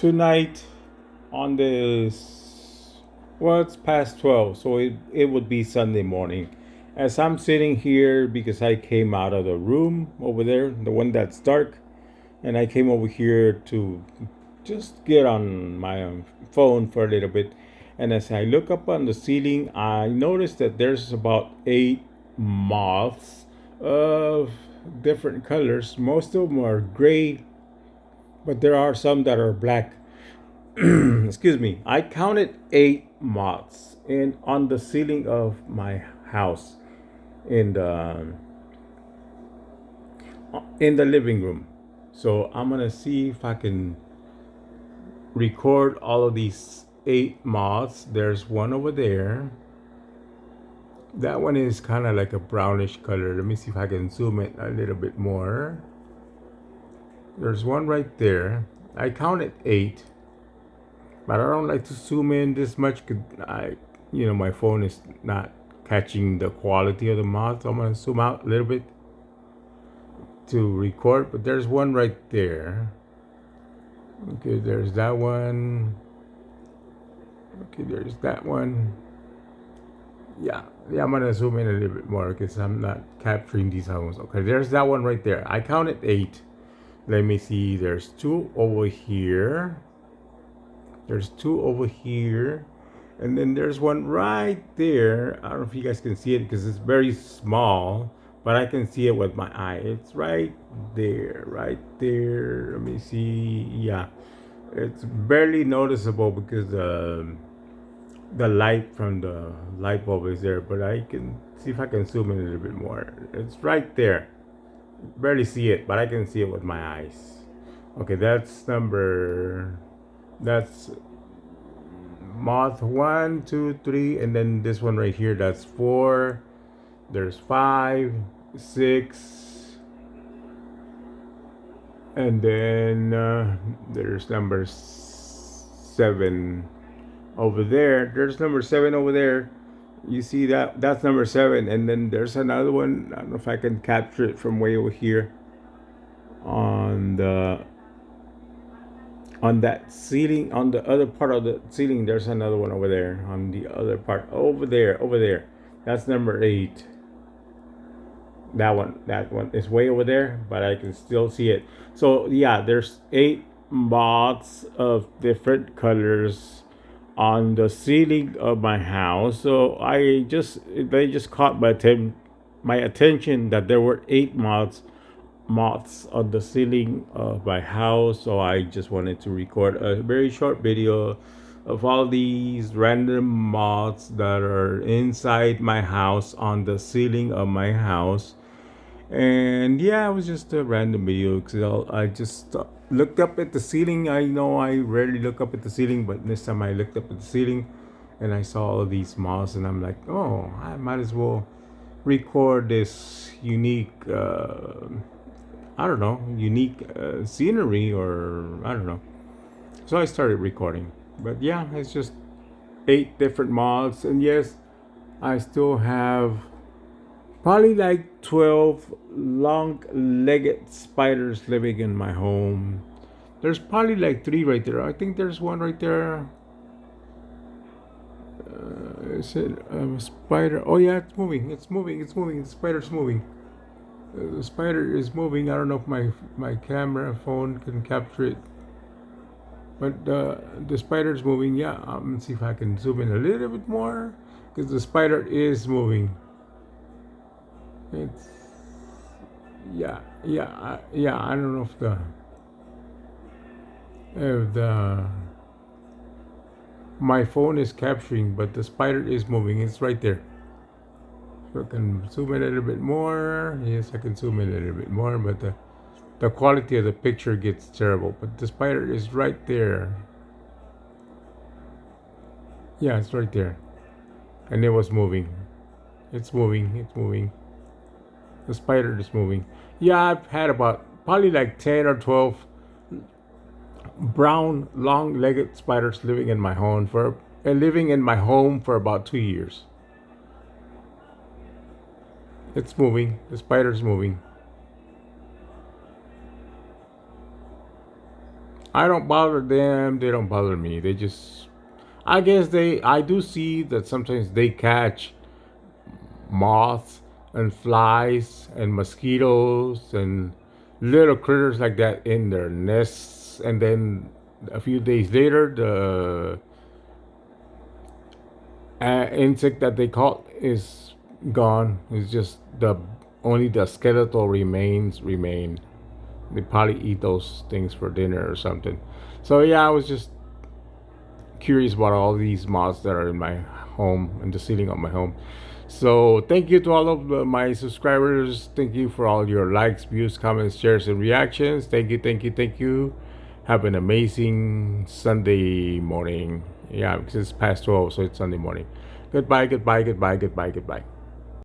tonight on this, well, it's past 12, so it would be Sunday morning. As I'm sitting here because I came out of the room over there, the one that's dark, and I came over here to just get on my phone for a little bit. And as I look up on the ceiling, I noticed that there's about 8 moths of different colors. Most of them are gray, but there are some that are black. Excuse me. I counted 8 moths on the ceiling of my house in the living room. So I'm gonna see if I can record all of these 8 moths. There's one over there. That one is kind of like a brownish color. Let me see if I can zoom it a little bit more. There's one right there. I counted 8, but I don't like to zoom in this much. My phone is not catching the quality of the moth. So I'm gonna zoom out a little bit to record. But there's one right there. Okay, there's that one. Okay, there's that one. Yeah, I'm gonna zoom in a little bit more because I'm not capturing these ones. Okay, there's that one right there. I counted 8. Let me see. There's 2 over here. There's 2 over here. And then there's one right there. I don't know if you guys can see it because it's very small, but I can see it with my eye. It's right there, right there. Let me see. Yeah, it's barely noticeable because the light from the light bulb is there, but I can see if I can zoom in a little bit more. It's right there. Barely see it, but I can see it with my eyes. Okay, that's moth 1, 2, 3, and then this one right here, that's 4. There's 5, 6, and then there's number 7 over there. There's number 7 over there. You see that? That's number 7, and then there's another one. I don't know if I can capture it from way over here on that ceiling, on the other part of the ceiling. There's another one over there on the other part, over there. That's number 8. That one is way over there, but I can still see it. So yeah, there's 8 moths of different colors on the ceiling of my house. So they just caught my attention that there were 8 moths on the ceiling of my house. So I just wanted to record a very short video of all these random moths that are inside my house on the ceiling of my house. And yeah, it was just a random video because I just looked up at the ceiling. I know I rarely look up at the ceiling, but this time I looked up at the ceiling and I saw all these moths, and I'm like, oh, I might as well record this unique, scenery, or I don't know. So I started recording. But yeah, it's just 8 different moths, and yes, I still have probably like 12 long-legged spiders living in my home. There's probably like 3 right there. I think there's one right there. Is it a spider? Oh yeah, it's moving. It's moving. It's moving. The spider's moving. The spider is moving. I don't know if my camera phone can capture it, but the spider's moving. Yeah, let's see if I can zoom in a little bit more because the spider is moving. It's yeah. I don't know if the my phone is capturing, but the spider is moving. It's right there. So I can zoom in a little bit more. Yes, I can zoom in a little bit more, but the quality of the picture gets terrible. But the spider is right there. Yeah, it's right there, and it was moving. It's moving. It's moving. The spider is moving. Yeah, I've had about probably like 10 or 12 brown long-legged spiders living in my home for about 2 years. It's moving. The spider's moving. I don't bother them. They don't bother me. They just, I guess they. I do see that sometimes they catch moths and flies and mosquitoes and little critters like that in their nests, and then a few days later, the insect that they caught is gone. It's just the only the skeletal remains remain. They probably eat those things for dinner or something. So yeah, I was just curious about all these moths that are in my home and the ceiling of my home. So thank you to all of my subscribers. Thank you for all your likes, views, comments, shares, and reactions. Thank you, thank you, thank you. Have an amazing Sunday morning. Yeah, because it's past 12, so it's Sunday morning. Goodbye, goodbye, goodbye, goodbye, goodbye.